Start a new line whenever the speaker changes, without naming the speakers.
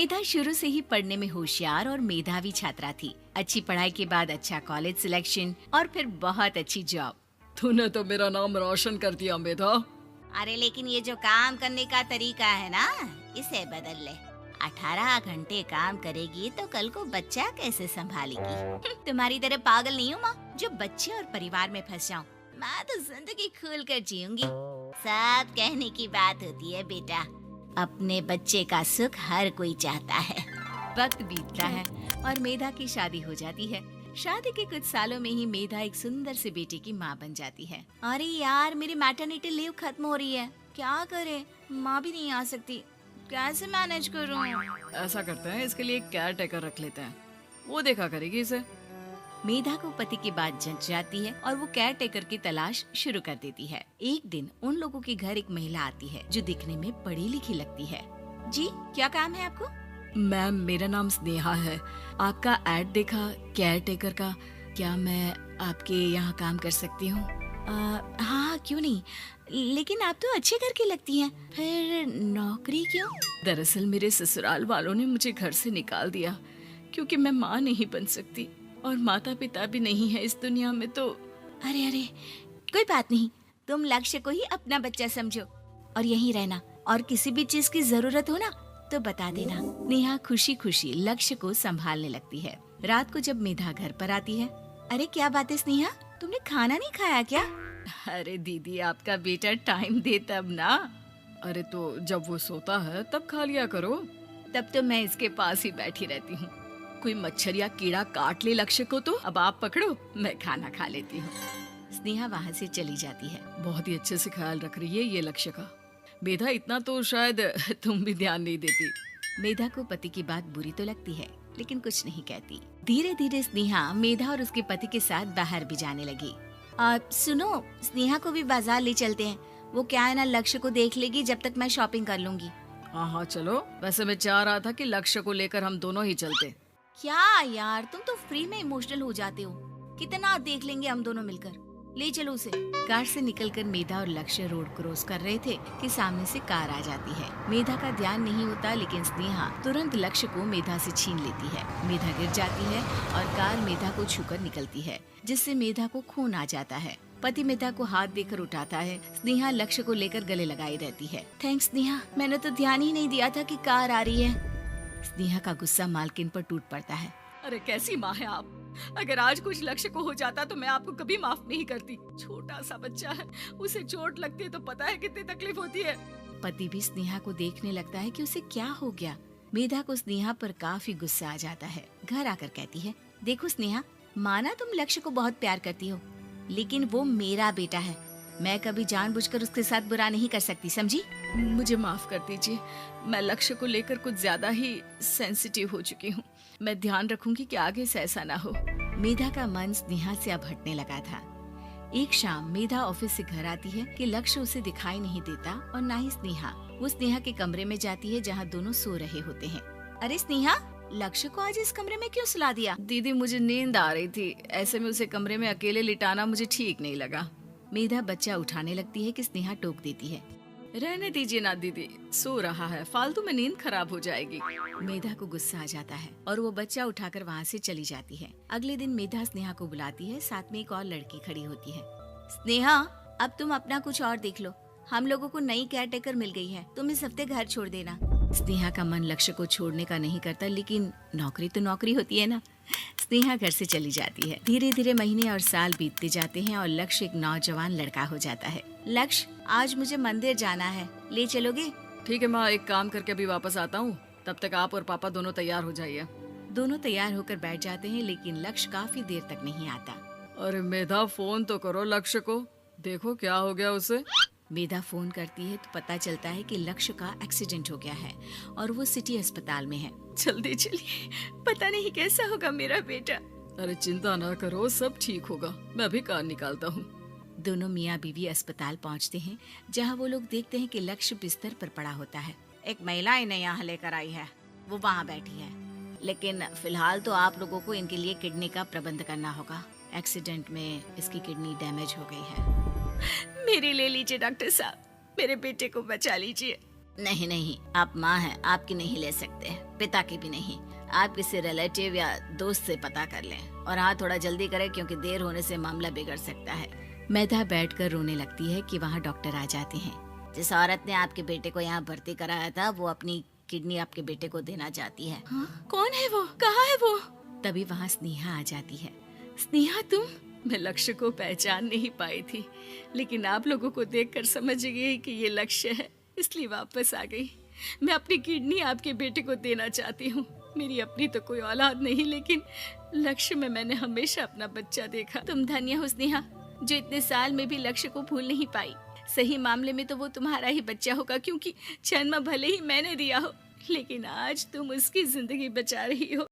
मेधा शुरू से ही पढ़ने में होशियार और मेधावी छात्रा थी। अच्छी पढ़ाई के बाद अच्छा कॉलेज सिलेक्शन और फिर बहुत अच्छी जॉब।
तूने तो मेरा नाम रोशन कर दिया मेधा।
अरे लेकिन ये जो काम करने का तरीका है ना, इसे बदल ले। 18 घंटे काम करेगी तो कल को बच्चा कैसे संभालेगी? तुम्हारी तरह पागल नहीं हूँ माँ, जो बच्चे और परिवार में फंस जाऊँ। मैं तो जिंदगी खुल कर जीऊंगी। सब कहने की बात होती है बेटा, अपने बच्चे का सुख हर कोई चाहता है। वक्त बीतता है और मेधा की शादी हो जाती है। शादी के कुछ सालों में ही मेधा एक सुंदर से बेटे की माँ बन जाती है। अरे यार, मेरी मैटरनिटी लीव खत्म हो रही है, क्या करें? माँ भी नहीं आ सकती, कैसे मैनेज करूँ?
ऐसा करते हैं, इसके लिए एक केयर टेकर रख लेते हैं, वो देखा करेगी इसे।
मेधा को पति की बात जंच जाती है और वो केयर टेकर की तलाश शुरू कर देती है। एक दिन उन लोगों के घर एक महिला आती है जो दिखने में पढ़ी लिखी लगती है। जी, क्या काम है आपको?
मैम, मेरा नाम स्नेहा है। आपका एड देखा केयर टेकर का, क्या मैं आपके यहाँ काम कर सकती हूँ?
हाँ, क्यों नहीं, लेकिन आप तो अच्छे घर की लगती हैं, फिर नौकरी क्यों?
दरअसल मेरे ससुराल वालों ने मुझे घर से निकाल दिया क्योंकि मैं माँ नहीं बन सकती और माता पिता भी नहीं है इस दुनिया में। तो
अरे कोई बात नहीं, तुम लक्ष्य को ही अपना बच्चा समझो और यहीं रहना, और किसी भी चीज की जरूरत हो ना तो बता देना। नेहा खुशी खुशी लक्ष्य को संभालने लगती है। रात को जब मेधा घर पर आती है, अरे क्या बात है स्नेहा, तुमने खाना नहीं खाया क्या?
अरे दीदी, आपका बेटा टाइम दे तब ना। अरे तो जब वो सोता है तब खा लिया करो।
तब तो मैं इसके पास ही बैठी रहती हूँ।
कोई मच्छर या कीड़ा काट ले लक्ष्य को तो अब आप पकड़ो, मैं खाना खा लेती हूँ।
स्नेहा वहाँ से चली जाती है।
बहुत ही अच्छे से ख्याल रख रही है ये लक्ष्य का। मेधा, इतना तो शायद तुम भी ध्यान नहीं देती।
मेधा को पति की बात बुरी तो लगती है, लेकिन कुछ नहीं कहती। धीरे धीरे स्नेहा मेधा और उसके पति के साथ बाहर भी जाने लगी। सुनो, स्नेहा को भी बाजार ले चलते हैं, वो क्या है ना, लक्ष्य को देख लेगी जब तक मैं शॉपिंग कर लूंगी।
हाँ चलो, वैसे मैं चाह रहा था कि लक्ष्य को लेकर हम दोनों ही चलते।
क्या यार, तुम तो फ्री में इमोशनल हो जाते हो, कितना देख लेंगे हम दोनों मिलकर, ले चलो उसे। कार से निकलकर मेधा और लक्ष्य रोड क्रॉस कर रहे थे कि सामने से कार आ जाती है। मेधा का ध्यान नहीं होता, लेकिन स्नेहा तुरंत लक्ष्य को मेधा से छीन लेती है। मेधा गिर जाती है और कार मेधा को छूकर निकलती है, जिससे मेधा को खून आ जाता है। पति मेधा को हाथ देकर उठाता है। स्नेहा लक्ष्य को लेकर गले लगाई रहती है। थैंक्स स्नेहा, मैंने तो ध्यान ही नहीं दिया था कि कार आ रही है। स्नेहा का गुस्सा मालकिन पर टूट पड़ता है।
अरे कैसी माँ है आप, अगर आज कुछ लक्ष्य को हो जाता तो मैं आपको कभी माफ नहीं करती। छोटा सा बच्चा है, उसे चोट लगती है तो पता है कितनी तकलीफ होती है।
पति भी स्नेहा को देखने लगता है कि उसे क्या हो गया। मेधा को स्नेहा पर काफी गुस्सा आ जाता है। घर आकर कहती है, देखो स्नेहा, माना तुम लक्ष्य को बहुत प्यार करती हो, लेकिन वो मेरा बेटा है, मैं कभी जानबूझकर उसके साथ बुरा नहीं कर सकती, समझी?
मुझे माफ कर दीजिए, मैं लक्ष्य को लेकर कुछ ज्यादा ही सेंसिटिव हो चुकी हूँ। मैं ध्यान रखूंगी कि आगे से ऐसा ना हो।
मेधा का मन स्नेहा से अब हटने लगा था। एक शाम मेधा ऑफिस से घर आती है कि लक्ष्य उसे दिखाई नहीं देता और ना ही स्नेहा। वो स्नेहा के कमरे में जाती है जहाँ दोनों सो रहे होते हैं। अरे स्नेहा, लक्ष्य को आज इस कमरे में क्यों सुला दिया?
दीदी, मुझे नींद आ रही थी, ऐसे में उसे कमरे में अकेले लिटाना मुझे ठीक नहीं लगा।
मेधा बच्चा उठाने लगती है कि स्नेहा टोक देती है।
रहने दीजिए ना दीदी, सो रहा है, फालतू में नींद खराब हो जाएगी।
मेधा को गुस्सा आ जाता है और वो बच्चा उठाकर वहाँ से चली जाती है। अगले दिन मेधा स्नेहा को बुलाती है, साथ में एक और लड़की खड़ी होती है। स्नेहा, अब तुम अपना कुछ और देख लो, हम लोगों को नई केयर टेकर मिल गई है, तुम इस हफ्ते घर छोड़ देना। स्नेहा का मन लक्ष्य को छोड़ने का नहीं करता, लेकिन नौकरी तो नौकरी होती है ना। स्नेहा घर से चली जाती है। धीरे धीरे महीने और साल बीतते जाते हैं और लक्ष्य एक नौजवान लड़का हो जाता है। लक्ष्य, आज मुझे मंदिर जाना है, ले चलोगे?
ठीक है माँ, एक काम करके अभी वापस आता हूँ, तब तक आप और पापा दोनों तैयार हो जाइए।
दोनों तैयार होकर बैठ जाते हैं, लेकिन लक्ष्य काफी देर तक नहीं आता।
अरे मेधा, फोन तो करो लक्ष्य को, देखो क्या हो गया उसे।
मेधा फोन करती है तो पता चलता है कि लक्ष्य का एक्सीडेंट हो गया है और वो सिटी अस्पताल में है।
जल्दी चलिए, पता नहीं कैसा होगा मेरा बेटा। अरे चिंता ना करो, सब ठीक होगा, मैं अभी कार निकालता हूँ।
दोनों मियाँ बीवी अस्पताल पहुँचते हैं, जहाँ वो लोग देखते हैं कि लक्ष्य बिस्तर पर पड़ा होता है। एक महिला इन्हें यहाँ लेकर आई है, वो वहाँ बैठी है, लेकिन फिलहाल तो आप लोगों को इनके लिए किडनी का प्रबंध करना होगा। एक्सीडेंट में इसकी किडनी डैमेज हो गई है।
मेरी ले लीजिए डॉक्टर साहब, मेरे बेटे को बचा लीजिए।
नहीं नहीं, आप माँ हैं, आपकी नहीं ले सकते, पिता की भी नहीं। आप किसी रिलेटिव या दोस्त से पता कर लें, और हाँ थोड़ा जल्दी करें क्योंकि देर होने से मामला बिगड़ सकता है। मेधा बैठकर रोने लगती है कि वहाँ डॉक्टर आ जाते हैं। जिस औरत ने आपके बेटे को यहाँ भर्ती कराया था वो अपनी किडनी आपके बेटे को देना चाहती है।
हाँ? कौन है वो? कहाँ है वो?
तभी वहाँ स्नेहा आ जाती है।
स्नेहा तुम? मैं लक्ष्य को पहचान नहीं पाई थी, लेकिन आप लोगों को देखकर समझ गई कि ये लक्ष्य है, इसलिए वापस आ गई। मैं अपनी किडनी आपके बेटे को देना चाहती हूँ। मेरी अपनी तो कोई औलाद नहीं, लेकिन लक्ष्य में मैंने हमेशा अपना बच्चा देखा। तुम धन्य हो स्नेहा, जो इतने साल में भी लक्ष्य को भूल नहीं पाई। सही मामले में तो वो तुम्हारा ही बच्चा होगा, क्योंकि जन्म भले ही मैंने दिया हो, लेकिन आज तुम उसकी जिंदगी बचा रही हो।